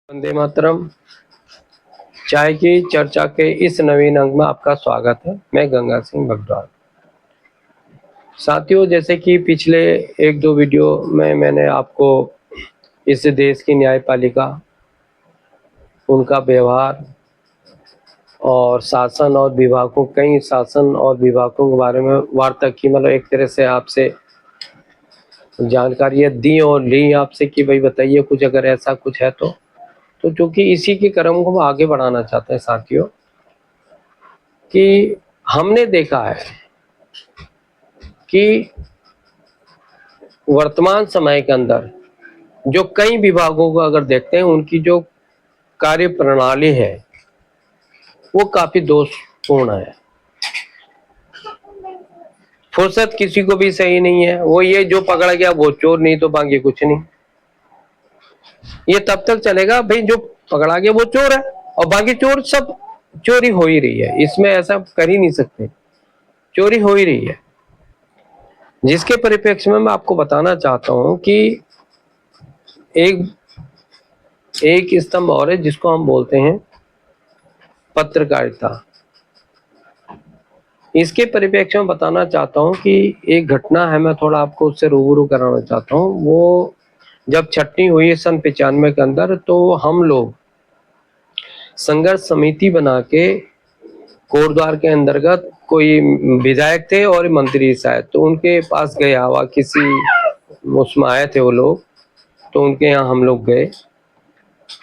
वंदे मातरम। चाय की चर्चा के इस नवीन अंक में आपका स्वागत है। मैं गंगा सिंह बगड़वाल। साथियों, जैसे कि पिछले एक दो वीडियो में मैंने आपको इस देश की न्यायपालिका, उनका व्यवहार और शासन और विभागों, कई शासन और विभागों के बारे में वार्ता की, मतलब एक तरह से आपसे जानकारियाँ दी और ली आपसे कि भाई बताइए कुछ अगर ऐसा कुछ है तो क्योंकि इसी के क्रम को हम आगे बढ़ाना चाहते हैं साथियों, कि हमने देखा है कि वर्तमान समय के अंदर जो कई विभागों को अगर देखते हैं, उनकी जो कार्य प्रणाली है वो काफी दोषपूर्ण है। फुर्सत किसी को भी सही नहीं है। वो ये जो पकड़ा गया वो चोर, नहीं तो बाकी कुछ नहीं। ये तब तक चलेगा भाई, जो पकड़ा गया वो चोर है और बाकी चोर सब चोरी हो ही रही है। इसमें ऐसा कर ही नहीं सकते, चोरी हो ही रही है। जिसके परिप्रेक्ष्य में मैं आपको बताना चाहता हूं कि एक स्तंभ और है जिसको हम बोलते हैं पत्रकारिता। इसके परिप्रेक्ष्य में बताना चाहता हूं कि एक घटना है, मैं थोड़ा आपको उससे रूबरू कराना चाहता हूं। वो जब छटनी हुई सन 95 के अंदर, तो हम लोग संघर्ष समिति बना के कोटद्वार के अंतर्गत कोई विधायक थे और मंत्री शायद, तो उनके पास गए, हवा किसी उसमें आए थे वो लोग, तो उनके यहाँ हम लोग गए।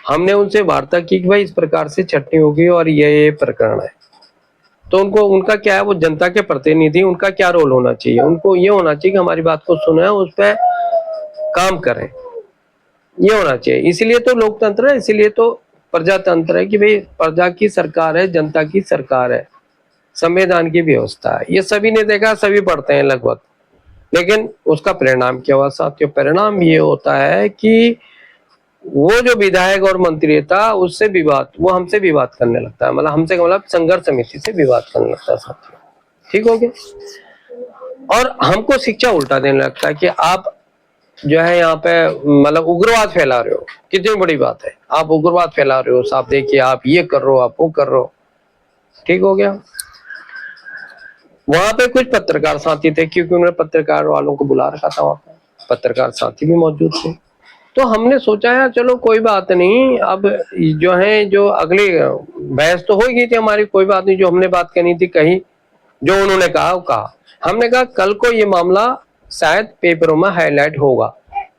हमने उनसे वार्ता की कि भाई इस प्रकार से छटनी होगी और ये प्रकरण है। तो उनका क्या है, वो जनता के प्रतिनिधि, उनका क्या रोल होना चाहिए, उनको ये होना चाहिए कि हमारी बात को सुने, उस पर काम करें, ये होना चाहिए। इसीलिए तो लोकतंत्र है, इसीलिए तो प्रजातंत्र है कि भाई प्रजा की सरकार है, जनता की सरकार है, संविधान की व्यवस्था है। ये सभी ने देखा, सभी पढ़ते हैं लगभग। लेकिन उसका परिणाम क्या हुआ साथियों? परिणाम ये होता है कि वो जो विधायक और मंत्री था उससे विवाद, वो हमसे विवाद करने लगता है, मतलब हमसे, मतलब संघर्ष समिति से विवाद करने लगता है साथियों। ठीक हो गया। और हमको शिक्षा उल्टा देने लगता है कि आप जो है यहाँ पे मतलब उग्रवाद फैला रहे हो। कितनी बड़ी बात है, आप उग्रवाद फैला रहे हो साहब, देखिए आप ये कर रहे हो, आप वो कर रहे हो। ठीक हो गया। वहां पे कुछ पत्रकार साथी थे, क्योंकि उन्होंने पत्रकार वालों को बुला रखा था, वहां पे पत्रकार साथी भी मौजूद थे। तो हमने सोचा यार चलो कोई बात नहीं, अब जो है जो अगली बहस तो हो गई थी हमारी, कोई बात नहीं, जो हमने बात करनी थी कही, जो उन्होंने कहा वो कहा। हमने कहा कल को ये मामला शायद पेपरों में हाईलाइट होगा,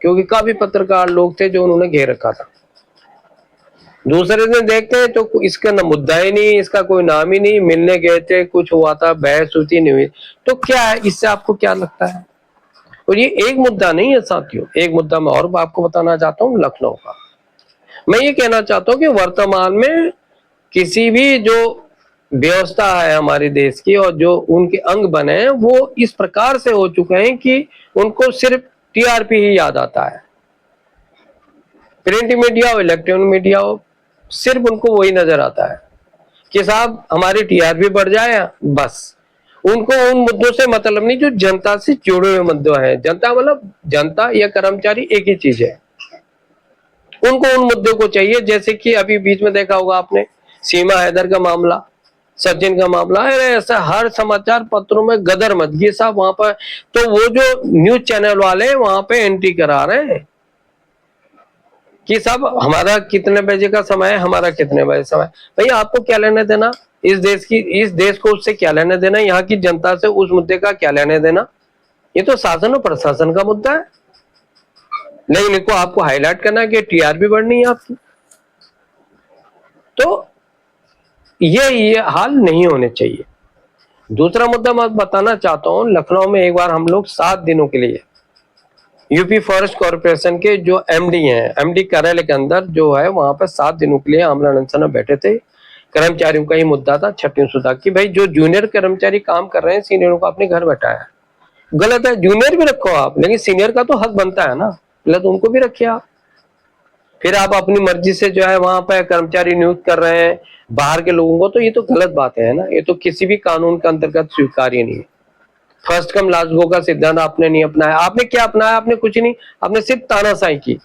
क्योंकि काफी पत्रकार लोग थे जो उन्होंने घेर रखा था। दूसरे दिन देखते हैं तो इसका न मुद्दा ही नहीं, इसका कोई नाम ही नहीं। मिलने गए थे, कुछ हुआ था, बहस होती नहीं हुई। तो क्या है, इससे आपको क्या लगता है? और ये एक मुद्दा नहीं है साथियों, एक मुद्दा मैं और आपको बताना चाहता हूँ, लखनऊ का। मैं ये कहना चाहता हूँ कि वर्तमान में किसी भी जो व्यवस्था है हमारे देश की और जो उनके अंग बने हैं, वो इस प्रकार से हो चुके हैं कि उनको सिर्फ टीआरपी ही याद आता है। प्रिंट मीडिया हो, इलेक्ट्रॉनिक मीडिया हो, सिर्फ उनको वही नजर आता है कि साहब हमारी टीआरपी बढ़ जाए बस। उनको उन मुद्दों से मतलब नहीं जो जनता से जुड़े हुए मुद्दे हैं। जनता मतलब जनता या कर्मचारी एक ही चीज है, उनको उन मुद्दों को चाहिए। जैसे कि अभी बीच में देखा होगा आपने, सीमा हैदर का मामला, सचिन का मामला है, ऐसा हर समाचार पत्रों में गदर मच गई साहब वहां पर। तो वो जो न्यूज चैनल वाले वहां पे एंट्री करा रहे हैं कि साहब हमारा कितने बजे का समय है, हमारा कितने बजे समय। भाई आपको क्या लेने देना इस देश को उससे क्या लेने देना, यहाँ की जनता से उस मुद्दे का क्या लेने देना? ये तो शासन और प्रशासन का मुद्दा है। लेकिन इनको आपको हाईलाइट करना है कि टीआरपी बढ़नी है आपकी। तो ये हाल नहीं होने चाहिए। दूसरा मुद्दा मैं बताना चाहता हूँ, लखनऊ में एक बार हम लोग 7 दिनों के लिए यूपी फॉरेस्ट कॉर्पोरेशन के जो एमडी हैं, एमडी कार्यालय के अंदर जो है, वहां पर 7 दिनों के लिए आमरण अनशन में बैठे थे। कर्मचारियों का ही मुद्दा था छटनी सुधा की। भाई जो जूनियर कर्मचारी काम कर रहे हैं, सीनियरों को अपने घर बैठाया, गलत है। जूनियर भी रखो आप, लेकिन सीनियर का तो हक बनता है ना, पहले तो उनको भी रखिए आप। फिर आप अपनी मर्जी से जो है वहां पर कर्मचारी नियुक्त कर रहे हैं बाहर के लोगों को, तो ये तो गलत बात है ना। ये तो किसी भी कानून के अंतर्गत स्वीकार्य नहीं है। फर्स्ट कम लास्ट गो का सिद्धांत आपने नहीं अपनाया। आपने क्या अपनाया? आपने कुछ नहीं, आपने सिर्फ तानाशाही की।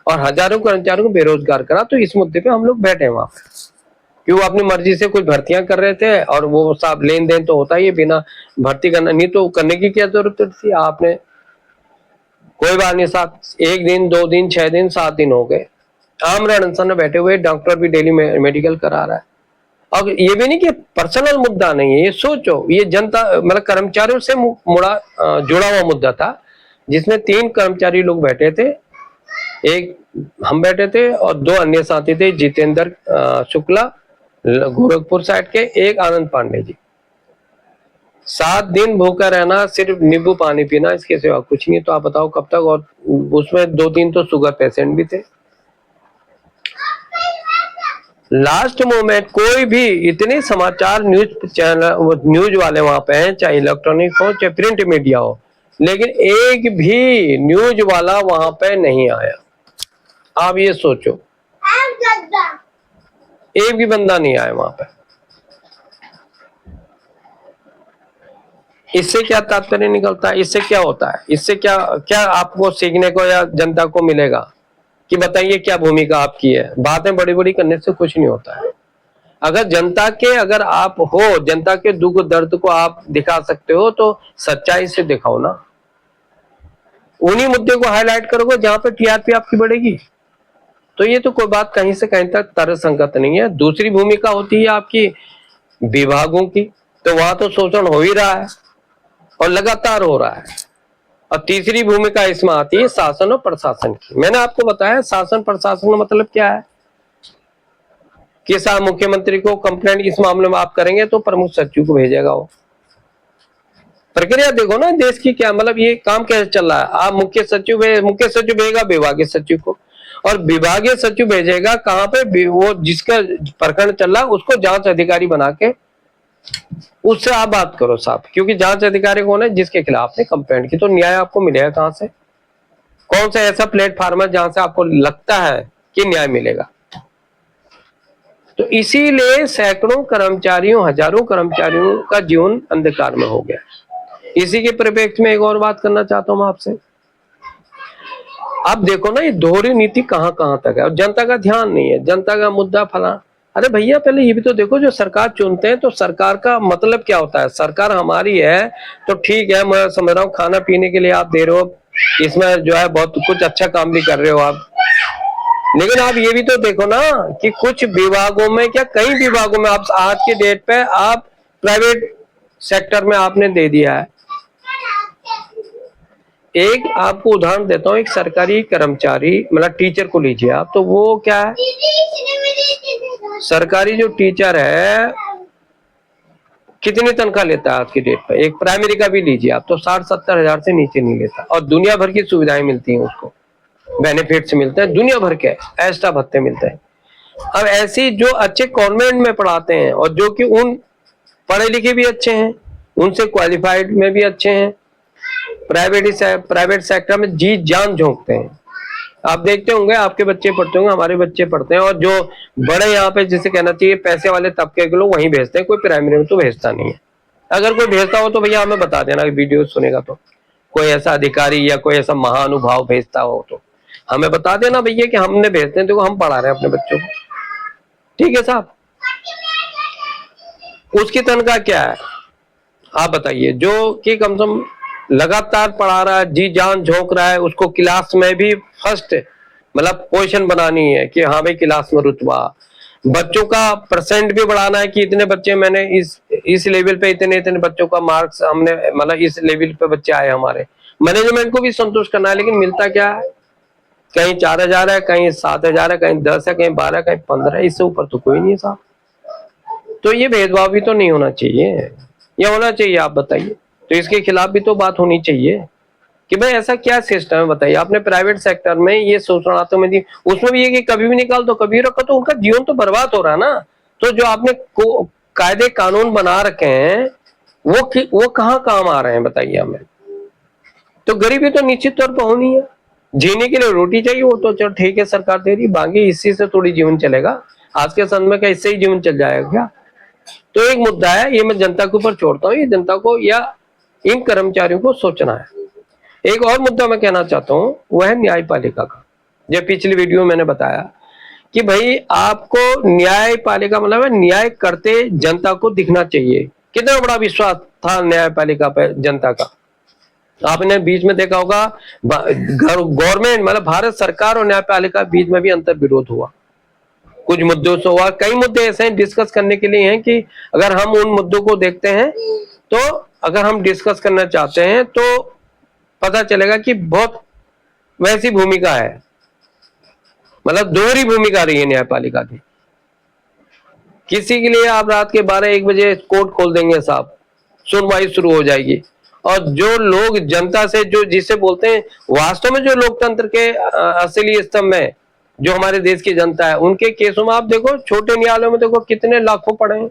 और हजारों कर्मचारियों को बेरोजगार करा। तो इस मुद्दे पे हम लोग बैठे हैं वहां पे कि वो अपनी मर्जी से कुछ भर्तियां कर रहे थे और वो साहब लेन देन तो होता ही है, बिना भर्ती करना नहीं तो करने की क्या जरूरत थी। आपने कोई बात नहीं साहब, 1 दिन 2 दिन 6 दिन 7 दिन हो गए, आमरण अनशन में बैठे हुए, डॉक्टर भी डेली मेडिकल करा रहा है। अब ये भी नहीं कि पर्सनल मुद्दा नहीं है, ये सोचो, ये जनता मतलब कर्मचारियों से जुड़ा हुआ मुद्दा था, जिसमें 3 कर्मचारी लोग बैठे थे, एक हम बैठे थे और 2 अन्य साथी थे, जितेंद्र शुक्ला गोरखपुर साइड के, एक आनंद पांडे जी। 7 दिन भूखा रहना, सिर्फ नींबू पानी पीना, इसके सिवा कुछ नहीं। तो आप बताओ कब तक। और उसमें 2-3 तो शुगर पेशेंट भी थे। लास्ट मोमेंट कोई भी इतने समाचार न्यूज चैनल न्यूज वाले वहां पे हैं, चाहे इलेक्ट्रॉनिक हो चाहे प्रिंट मीडिया हो, लेकिन एक भी न्यूज वाला वहां पे नहीं आया। आप ये सोचो, एक भी बंदा नहीं आया वहां पे। इससे क्या तात्पर्य निकलता है, इससे क्या होता है, इससे क्या क्या आपको सीखने को या जनता को मिलेगा कि बताइए क्या भूमिका आपकी है। बातें बड़ी बड़ी करने से कुछ नहीं होता है। अगर जनता के अगर आप हो, जनता के दुख दर्द को आप दिखा सकते हो तो सच्चाई से दिखाओ ना। उन्हीं मुद्दे को हाईलाइट करोगे जहां पे टीआरपी आपकी बढ़ेगी। तो ये तो कोई बात कहीं से कहीं तक तर्कसंगत नहीं है। दूसरी भूमिका होती है आपकी विभागों की, तो वहां तो शोषण हो ही रहा है और लगातार हो रहा है। और तीसरी भूमिका इसमें आती है शासन और प्रशासन की। मैंने आपको बताया शासन प्रशासन का मतलब क्या है कि साहब मुख्यमंत्री को कंप्लेंट इस मामले में आप करेंगे तो प्रमुख सचिव को भेजेगा वो। प्रक्रिया देखो ना देश की क्या, मतलब ये काम कैसे चल रहा है। आप मुख्य सचिव भेजेगा विभागीय सचिव को, और विभागीय सचिव भेजेगा कहाँ पे, वो जिसका प्रकरण चल रहा है उसको जांच अधिकारी बना के उससे आप बात करो साहब, क्योंकि जांच अधिकारी कौन है, जिसके खिलाफ ने कंप्लेंट की। तो न्याय आपको मिलेगा कहां से, कौन सा ऐसा प्लेटफॉर्म है जहां से आपको लगता है कि न्याय मिलेगा। तो इसीलिए सैकड़ों कर्मचारियों हजारों कर्मचारियों का जीवन अंधकार में हो गया। इसी के परिप्रेक्ष्य में एक और बात करना चाहता हूं आपसे। आप देखो ना ये दोहरी नीति कहां कहां तक है और जनता का ध्यान नहीं है, जनता का मुद्दा फला। अरे भैया पहले ये भी तो देखो, जो सरकार चुनते हैं तो सरकार का मतलब क्या होता है। सरकार हमारी है तो ठीक है, मैं समझ रहा हूँ खाना पीने के लिए आप दे रहे हो, इसमें जो है बहुत कुछ अच्छा काम भी कर रहे हो आप, लेकिन आप ये भी तो देखो ना कि कुछ विभागों में, क्या कई विभागों में आप आज के डेट पे आप प्राइवेट सेक्टर में आपने दे दिया है। एक आपको उदाहरण देता हूँ, एक सरकारी कर्मचारी मतलब टीचर को लीजिए आप, तो वो क्या है, सरकारी जो टीचर है कितनी तनख्वाह लेता है आज की डेट पे। एक प्राइमरी का भी लीजिए आप तो 60-70 हजार से नीचे नहीं लेता, और दुनिया भर की सुविधाएं मिलती हैं उसको, बेनिफिट्स मिलते हैं दुनिया भर के, एक्स्ट्रा भत्ते मिलते हैं। अब ऐसी जो अच्छे कॉन्वेंट में पढ़ाते हैं और जो कि उन पढ़े लिखे भी अच्छे हैं, उनसे क्वालिफाइड में भी अच्छे हैं, प्राइवेट सेक्टर में जी जान झोंकते हैं। आप देखते होंगे, आपके बच्चे पढ़ते होंगे, हमारे बच्चे पढ़ते हैं, और जो बड़े यहाँ पे जिसे कहना चाहिए पैसे वाले तबके के लोग वहीं भेजते हैं, कोई प्राइमरी में तो भेजता नहीं है। अगर कोई भेजता हो तो भैया हमें बता देना, वीडियो सुनेगा तो कोई ऐसा अधिकारी या कोई ऐसा महानुभाव भेजता हो तो हमें बता देना भैया कि हमने भेजते हैं, देखो हम पढ़ा रहे हैं अपने बच्चों को, ठीक है साहब। उसकी तनख्वाह क्या है आप बताइए, जो कि कम से कम लगातार पढ़ा रहा है, जी जान झोंक रहा है, उसको क्लास में भी फर्स्ट मतलब पोजीशन बनानी है कि हाँ भाई क्लास में रुतबा, बच्चों का परसेंट भी बढ़ाना है कि इतने बच्चे मैंने इस लेवल पे इतने बच्चों का मार्क्स हमने मतलब इस लेवल पे बच्चे आए हमारे। मैनेजमेंट को भी संतुष्ट करना है, लेकिन मिलता क्या है, कहीं 4000 है, कहीं 7000 है, कहीं 10 है, कहीं 12, कहीं 15, इससे ऊपर तो कोई नहीं है साहब। तो ये भेदभाव भी तो नहीं होना चाहिए, ये होना चाहिए आप बताइए। तो इसके खिलाफ भी तो बात होनी चाहिए कि भाई ऐसा क्या सिस्टम है बताइए। आपने प्राइवेट सेक्टर में ये शोषणार्थों में दी, उसमें भी ये कि कभी भी निकाल दो कभी रखो, तो उनका जीवन तो बर्बाद हो रहा है ना। तो जो आपने कायदे कानून बना रखे हैं वो कहाँ काम आ रहे हैं बताइए हमें। तो गरीबी तो निश्चित तौर पर होनी है, जीने के लिए रोटी चाहिए, वो तो चलो ठीक है सरकार दे रही, बाकी इसी से थोड़ी जीवन चलेगा। आज के समय में क्या इससे ही जीवन चल जाएगा क्या। तो एक मुद्दा है, ये मैं जनता के ऊपर छोड़ता हूँ, ये जनता को या इन कर्मचारियों को सोचना है। एक और मुद्दा मैं कहना चाहता हूँ, वह है न्यायपालिका का। जो पिछली वीडियो में मैंने बताया कि भाई आपको न्यायपालिका मतलब है न्याय करते जनता को दिखना चाहिए। कितना बड़ा विश्वास था न्यायपालिका पे जनता का। आपने बीच में देखा होगा गवर्नमेंट मतलब भारत सरकार और न्यायपालिका बीच में भी अंतर विरोध हुआ, कुछ मुद्दों से हुआ। कई मुद्दे ऐसे हैं डिस्कस करने के लिए हैं कि अगर हम उन मुद्दों को देखते हैं तो अगर हम डिस्कस करना चाहते हैं तो पता चलेगा कि बहुत वैसी भूमिका है, मतलब दोहरी भूमिका रही है न्यायपालिका की। किसी के लिए आप रात के 12-1 बजे कोर्ट खोल देंगे साहब, सुनवाई शुरू हो जाएगी। और जो लोग जनता से जो जिसे बोलते हैं वास्तव में जो लोकतंत्र के असली स्तंभ में जो हमारे देश की जनता है, उनके केसों में आप देखो, छोटे न्यायालयों में देखो कितने लाखों पड़े हैं,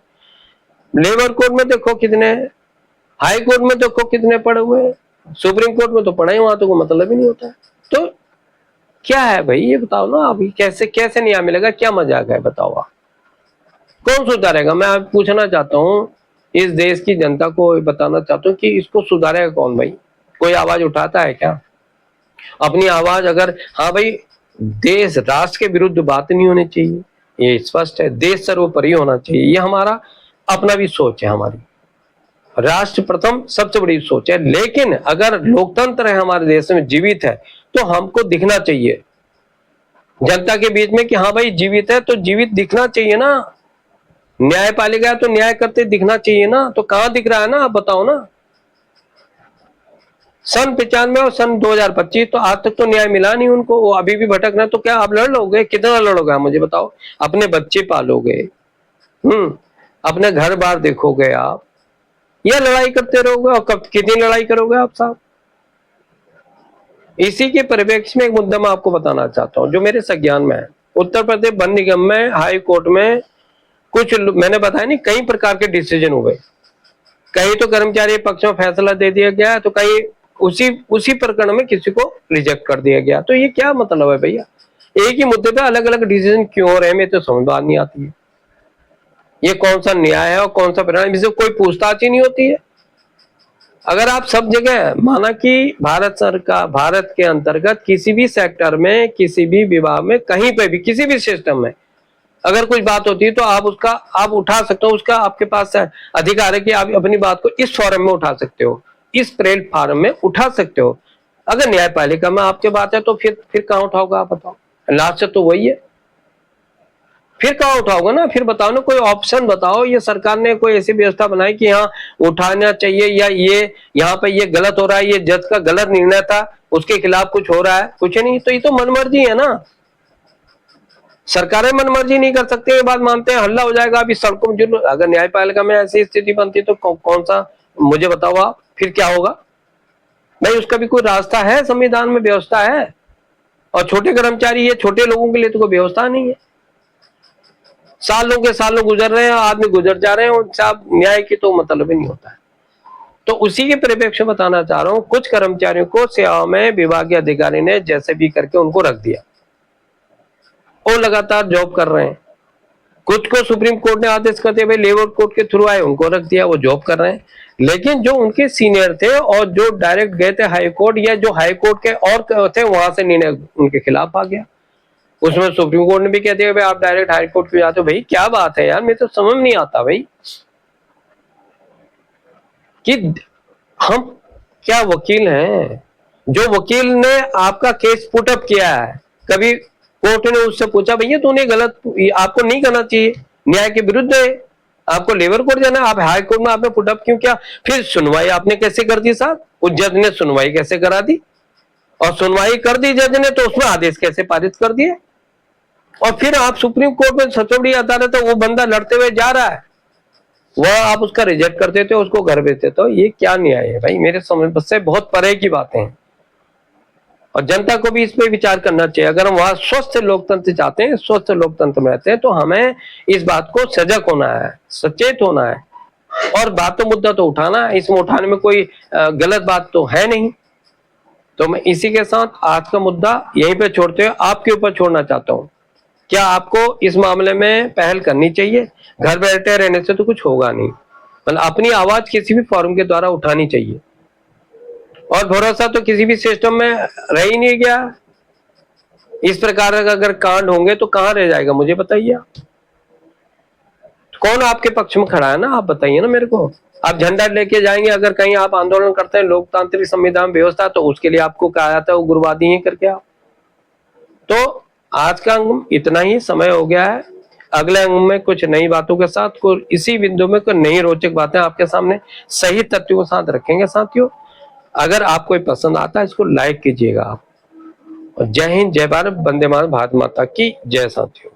लेबर कोर्ट में देखो कितने, हाई कोर्ट में देखो कितने पड़े हुए हैं, सुप्रीम कोर्ट में तो पड़ा ही, वहां तो कोई मतलब ही नहीं होता है। तो क्या है भाई ये बताओ ना, अभी कैसे कैसे न्याय मिलेगा, क्या मजाक है बताओ आप, कौन सुधारेगा? मैं आप पूछना चाहता हूँ, इस देश की जनता को बताना चाहता हूँ कि इसको सुधारेगा कौन भाई? कोई आवाज उठाता है क्या अपनी आवाज? अगर हाँ भाई देश राष्ट्र के विरुद्ध बात नहीं होनी चाहिए, ये स्पष्ट है, देश सर्वोपरि होना चाहिए, ये हमारा अपना भी सोच है, हमारी राष्ट्र प्रथम सबसे बड़ी सोच है। लेकिन अगर लोकतंत्र है हमारे देश में जीवित है तो हमको दिखना चाहिए जनता के बीच में कि हाँ भाई जीवित है, तो जीवित दिखना चाहिए ना। न्यायपालिका है तो न्याय करते दिखना चाहिए ना, तो कहां दिख रहा है ना, आप बताओ ना। सन 95 और सन 2025 तो आज तक तो न्याय मिला नहीं उनको, वो अभी भी भटक रहे। तो क्या आप लड़ लोगे? कितना लड़ोगे आप मुझे बताओ? अपने बच्चे पालोगे, अपने घर बार देखोगे आप, या लड़ाई करते रहोगे? और कब कितनी लड़ाई करोगे आप साहब? इसी के परिप्रेक्ष्य में एक मुद्दा मैं आपको बताना चाहता हूं जो मेरे संज्ञान में है। उत्तर प्रदेश वन निगम में हाई कोर्ट में कुछ मैंने बताया नहीं कई प्रकार के डिसीजन हुए, कहीं तो कर्मचारी पक्ष में फैसला दे दिया गया, तो कहीं उसी प्रकरण में किसी को रिजेक्ट कर दिया गया। तो ये क्या मतलब है भैया? एक ही मुद्दे पे अलग अलग डिसीजन क्यों हो रहे हैं, मेरे तो समझ बात नहीं आती है। ये कौन सा न्याय है और कौन सा परिणाम, इसे कोई पूछताछ ही नहीं होती है। अगर आप सब जगह माना कि भारत सरकार, भारत के अंतर्गत किसी भी सेक्टर में, किसी भी विभाग में, कहीं पे भी, किसी भी सिस्टम में अगर कुछ बात होती है तो आप उठा सकते हो, उसका आपके पास अधिकार है कि आप अपनी बात को इस फॉरम में उठा सकते हो, इस प्लेटफॉर्म में उठा सकते हो। अगर न्यायपालिका में आपके बात है तो फिर कहां उठाओगे आप बताओ? लास्ट तो वही है, फिर कहां उठाओगे ना? फिर बताओ ना, कोई ऑप्शन बताओ। ये सरकार ने कोई ऐसी व्यवस्था बनाई कि हाँ उठाना चाहिए, या ये यहाँ पे ये गलत हो रहा है, ये जज का गलत निर्णय था, उसके खिलाफ कुछ हो रहा है? कुछ नहीं। तो ये तो मनमर्जी है ना, सरकारें मनमर्जी नहीं कर सकते, ये बात मानते हैं, हल्ला हो जाएगा अभी सड़कों में। जो अगर न्यायपालिका में ऐसी स्थिति बनती तो कौन सा, मुझे बताओ आप, फिर क्या होगा भाई? उसका भी कोई रास्ता है, संविधान में व्यवस्था है। और छोटे कर्मचारी, ये छोटे लोगों के लिए तो कोई व्यवस्था नहीं है। सालों के सालों गुजर रहे हैं, आदमी गुजर जा रहे हैं, उनसे आप न्याय की तो मतलब ही नहीं होता है। तो उसी के परिप्रेक्ष्य बताना चाह रहा हूं, कुछ कर्मचारियों को सेवा में विभागीय अधिकारी ने जैसे भी करके उनको रख दिया, वो लगातार जॉब कर रहे हैं। कुछ को सुप्रीम कोर्ट ने आदेश कर दिया, भाई लेबर कोर्ट के थ्रू आए, उनको रख दिया, वो जॉब कर रहे हैं। लेकिन जो उनके सीनियर थे और जो डायरेक्ट गए थे हाई कोर्ट, या जो हाई कोर्ट के और थे, वहां से निर्णय उनके खिलाफ आ गया। उसमें सुप्रीम कोर्ट ने भी कह दिया भाई आप डायरेक्ट हाई कोर्ट क्यों जाते हो? भाई क्या बात है यार, मेरे तो समझ नहीं आता भाई कि हम क्या वकील हैं। जो वकील ने आपका केस पुटअप किया है, कभी कोर्ट ने उससे पूछा भैया तूने गलत, आपको नहीं करना चाहिए, न्याय के विरुद्ध है, आपको लेबर कोर्ट जाना है, आप हाई कोर्ट में आपने पुटअप क्यों किया? फिर सुनवाई आपने कैसे कर दी साहब? उस जज ने सुनवाई कैसे करा दी? और सुनवाई कर दी जज ने तो उसमें आदेश कैसे पारित कर दिए? और फिर आप सुप्रीम कोर्ट में सबसे बड़ी अदालत है, वो बंदा लड़ते हुए जा रहा है, वह आप उसका रिजेक्ट कर देते हो, उसको घर भेज देते हो। ये क्या न्याय है भाई? मेरे समझ से बहुत परे की बातें हैं। और जनता को भी इस पे विचार करना चाहिए। अगर हम वहां स्वस्थ लोकतंत्र चाहते हैं, स्वस्थ लोकतंत्र में रहते हैं, तो हमें इस बात को सजग होना है, सचेत होना है, और बात तो मुद्दा तो उठाना है। इसमें उठाने में कोई गलत बात तो है नहीं। तो मैं इसी के साथ आज का मुद्दा यहीं पे छोड़ते हुए आपके ऊपर छोड़ना चाहता हूँ। क्या आपको इस मामले में पहल करनी चाहिए? घर बैठे रहने से तो कुछ होगा नहीं, मतलब अपनी आवाज किसी भी फॉर्म के द्वारा उठानी चाहिए। और भरोसा तो किसी भी सिस्टम में रह ही नहीं गया। इस प्रकार का अगर कांड होंगे तो कहां रह जाएगा, मुझे बताइए आप। कौन आपके पक्ष में खड़ा है ना, आप बताइए ना मेरे को। आप झंडा लेके जाएंगे, अगर कहीं आप आंदोलन करते हैं लोकतांत्रिक संविधान व्यवस्था, तो उसके लिए आपको कहा जाता है उग्रवादी ही करके आप। तो आज का अंक इतना ही, समय हो गया है। अगले अंक में कुछ नई बातों के साथ, कुछ इसी बिंदु में कुछ नई रोचक बातें आपके सामने सही तथ्यों के साथ रखेंगे साथियों। अगर आपको पसंद आता है इसको लाइक कीजिएगा आप। और जय हिंद, जय भारत, वंदे मातरम, भारत माता की जय साथियों।